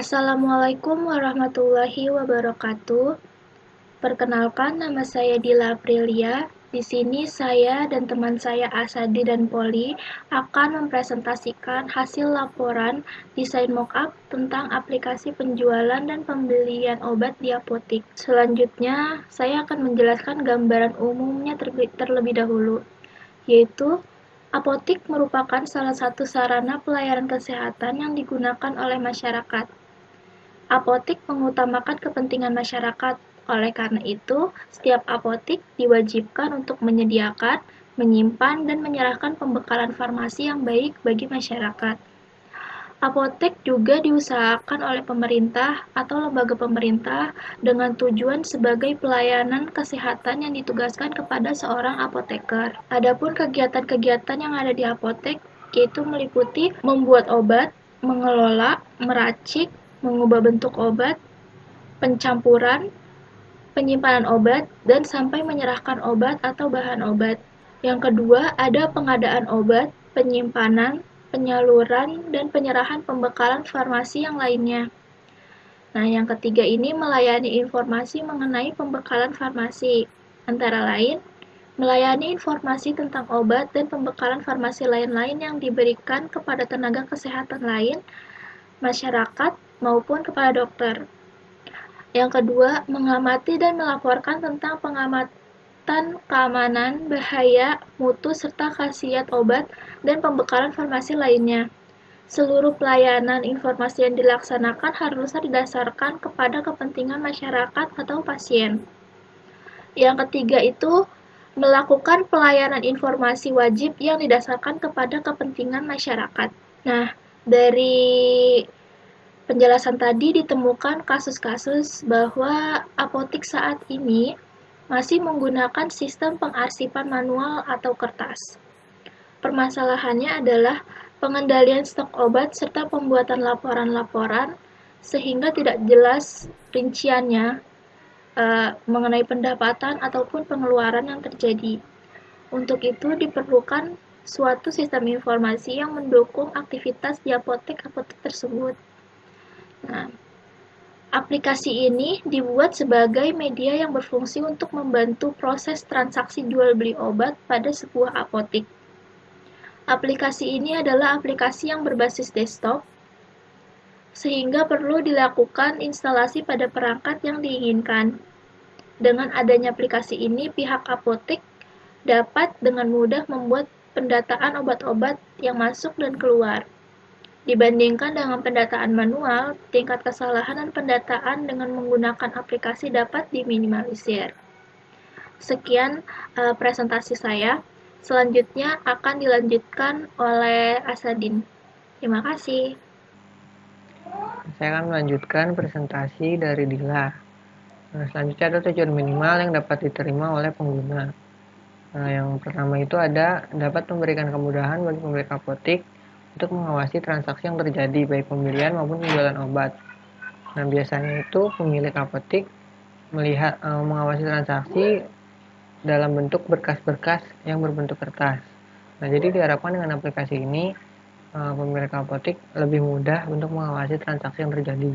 Assalamualaikum warahmatullahi wabarakatuh. Perkenalkan, nama saya Dila Aprilia. Di sini saya dan teman saya Asadi dan Poli akan mempresentasikan hasil laporan desain mockup tentang aplikasi penjualan dan pembelian obat di apotik. Selanjutnya, saya akan menjelaskan gambaran umumnya terlebih dahulu, yaitu apotik merupakan salah satu sarana pelayanan kesehatan yang digunakan oleh masyarakat. Apotik mengutamakan kepentingan masyarakat. Oleh karena itu, setiap apotik diwajibkan untuk menyediakan, menyimpan, dan menyerahkan pembekalan farmasi yang baik bagi masyarakat. Apotek juga diusahakan oleh pemerintah atau lembaga pemerintah dengan tujuan sebagai pelayanan kesehatan yang ditugaskan kepada seorang apoteker. Adapun kegiatan-kegiatan yang ada di apotek yaitu meliputi membuat obat, mengelola, meracik, mengubah bentuk obat, pencampuran, penyimpanan obat, dan sampai menyerahkan obat atau bahan obat. Yang kedua, ada pengadaan obat, penyimpanan, penyaluran, dan penyerahan pembekalan farmasi yang lainnya. Nah, yang ketiga ini melayani informasi mengenai pembekalan farmasi, antara lain melayani informasi tentang obat dan pembekalan farmasi lain-lain yang diberikan kepada tenaga kesehatan lain, masyarakat, maupun kepada dokter. Yang kedua, mengamati dan melaporkan tentang pengamatan keamanan, bahaya, mutu, serta khasiat obat dan pembekalan farmasi lainnya. Seluruh pelayanan informasi yang dilaksanakan harusnya didasarkan kepada kepentingan masyarakat atau pasien. Yang ketiga itu melakukan pelayanan informasi wajib yang didasarkan kepada kepentingan masyarakat. Nah, dari penjelasan tadi ditemukan kasus-kasus bahwa apotik saat ini masih menggunakan sistem pengarsipan manual atau kertas. Permasalahannya adalah pengendalian stok obat serta pembuatan laporan-laporan sehingga tidak jelas rinciannya mengenai pendapatan ataupun pengeluaran yang terjadi. Untuk itu diperlukan suatu sistem informasi yang mendukung aktivitas di apotek-apotek tersebut. Nah, aplikasi ini dibuat sebagai media yang berfungsi untuk membantu proses transaksi jual beli obat pada sebuah apotik. Aplikasi ini adalah aplikasi yang berbasis desktop, sehingga perlu dilakukan instalasi pada perangkat yang diinginkan. Dengan adanya aplikasi ini, pihak apotek dapat dengan mudah membuat pendataan obat-obat yang masuk dan keluar. Dibandingkan dengan pendataan manual, tingkat kesalahan dan pendataan dengan menggunakan aplikasi dapat diminimalisir. Sekian presentasi saya. Selanjutnya akan dilanjutkan oleh Asadin. Terima kasih. Saya akan melanjutkan presentasi dari Dila. Nah, selanjutnya ada tujuan minimal yang dapat diterima oleh pengguna. Nah, yang pertama itu ada dapat memberikan kemudahan bagi pemilik apotik untuk mengawasi transaksi yang terjadi, baik pembelian maupun penjualan obat. Nah, biasanya itu pemilik apotik mengawasi transaksi dalam bentuk berkas-berkas yang berbentuk kertas. Nah, jadi diharapkan dengan aplikasi ini pemilik apotik lebih mudah untuk mengawasi transaksi yang terjadi.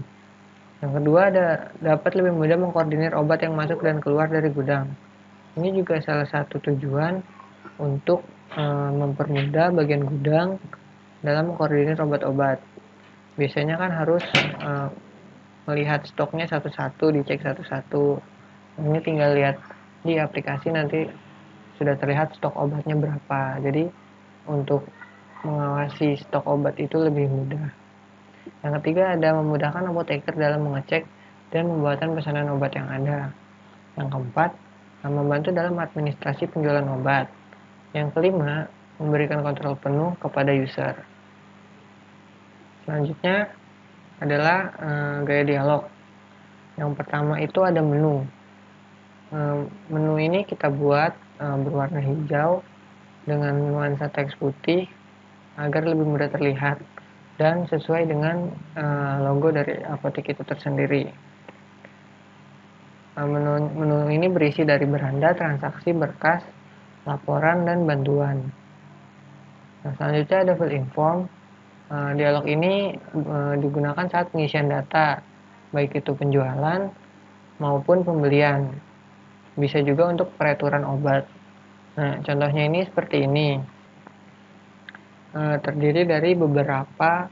Yang kedua, dapat lebih mudah mengkoordinir obat yang masuk dan keluar dari gudang. Ini juga salah satu tujuan untuk mempermudah bagian gudang dalam mengkoordinir obat-obat. Biasanya kan harus melihat stoknya satu-satu, dicek satu-satu. Ini tinggal lihat di aplikasi, nanti sudah terlihat stok obatnya berapa. Jadi untuk mengawasi stok obat itu lebih mudah. Yang ketiga, ada memudahkan apoteker dalam mengecek dan pembuatan pesanan obat yang ada. Yang keempat, membantu dalam administrasi penjualan obat. Yang kelima, memberikan kontrol penuh kepada user. Selanjutnya adalah gaya dialog. Yang pertama itu ada menu. Menu ini kita buat berwarna hijau dengan nuansa teks putih agar lebih mudah terlihat dan sesuai dengan logo dari apotek itu tersendiri. Menu ini berisi dari beranda, transaksi, berkas, laporan, dan bantuan. Nah, selanjutnya ada fill in form. Dialog ini digunakan saat pengisian data, baik itu penjualan maupun pembelian. Bisa juga untuk peraturan obat. Nah, contohnya ini seperti ini. Terdiri dari beberapa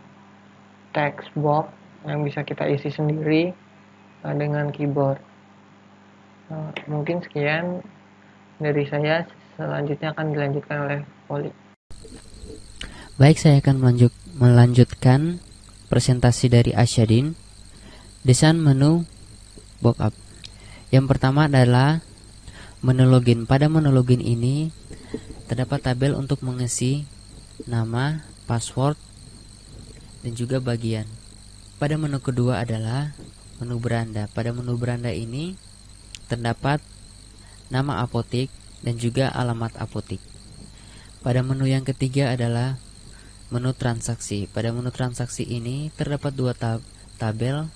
text box yang bisa kita isi sendiri dengan keyboard. Mungkin sekian dari saya, selanjutnya akan dilanjutkan oleh Poli. Baik, saya akan melanjutkan presentasi dari Asyadin. Desain menu backup. Yang pertama adalah menu login. Pada menu login ini terdapat tabel untuk mengisi nama, password, dan juga bagian. Pada menu kedua adalah menu beranda. Pada menu beranda ini terdapat nama apotik dan juga alamat apotik. Pada menu yang ketiga adalah menu transaksi. Pada menu transaksi ini terdapat dua tabel.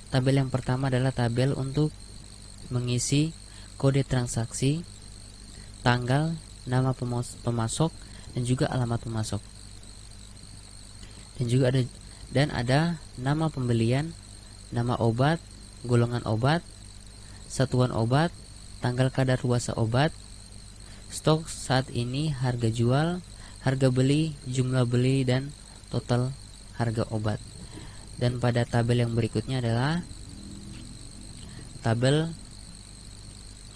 Tabel yang pertama adalah tabel untuk mengisi kode transaksi, tanggal, nama pemasok, dan juga alamat pemasok. Dan ada nama pembelian, nama obat, golongan obat, satuan obat, tanggal kadaluarsa obat, stok saat ini, harga jual, harga beli, jumlah beli, dan total harga obat. Dan pada tabel yang berikutnya adalah tabel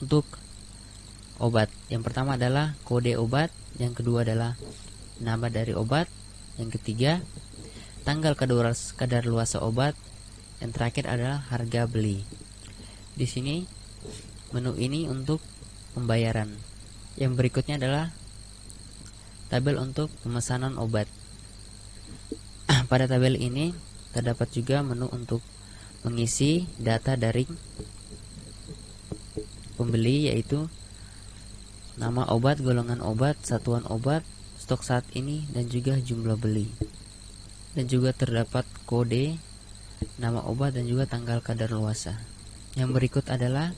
untuk obat. Yang pertama adalah kode obat, yang kedua adalah nama dari obat, yang ketiga tanggal kadaluarsa obat, yang terakhir adalah harga beli. Di sini menu ini untuk pembayaran. Yang berikutnya adalah tabel untuk pemesanan obat. Pada tabel ini terdapat juga menu untuk mengisi data dari pembeli, yaitu nama obat, golongan obat, satuan obat, stok saat ini, dan juga jumlah beli. Dan juga terdapat kode, nama obat, dan juga tanggal kadaluarsa. Yang berikut adalah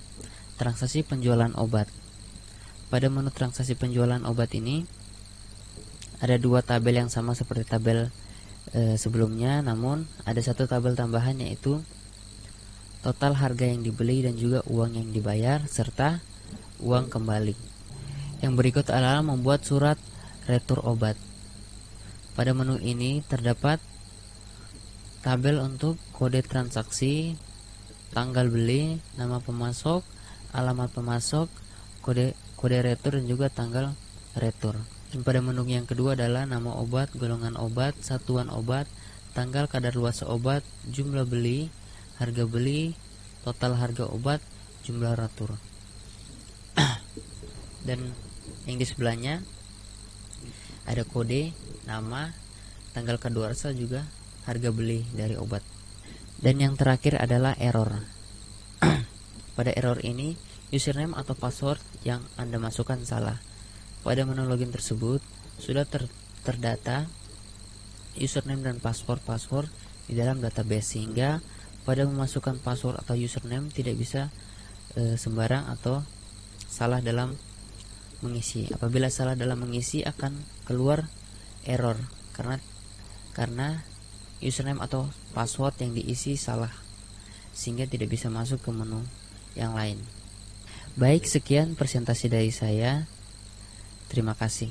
transaksi penjualan obat. Pada menu transaksi penjualan obat ini ada dua tabel yang sama seperti tabel sebelumnya, namun ada satu tabel tambahan, yaitu total harga yang dibeli dan juga uang yang dibayar serta uang kembali. Yang berikut adalah membuat surat retur obat. Pada menu ini terdapat tabel untuk kode transaksi, tanggal beli, nama pemasok, alamat pemasok, kode retur, dan juga tanggal retur. Dan pada menu yang kedua adalah nama obat, golongan obat, satuan obat, tanggal kadaluarsa obat, jumlah beli, harga beli, total harga obat, jumlah retur. Dan yang di sebelahnya ada kode, nama, tanggal kadaluarsa, juga harga beli dari obat. Dan yang terakhir adalah error. Pada error ini username atau password yang Anda masukkan salah. Pada menu login tersebut sudah terdata username dan password di dalam database, sehingga pada memasukkan password atau username tidak bisa sembarang atau salah dalam mengisi. Apabila salah dalam mengisi akan keluar error karena username atau password yang diisi salah, sehingga tidak bisa masuk ke menu yang lain. Baik, sekian presentasi dari saya. Terima kasih.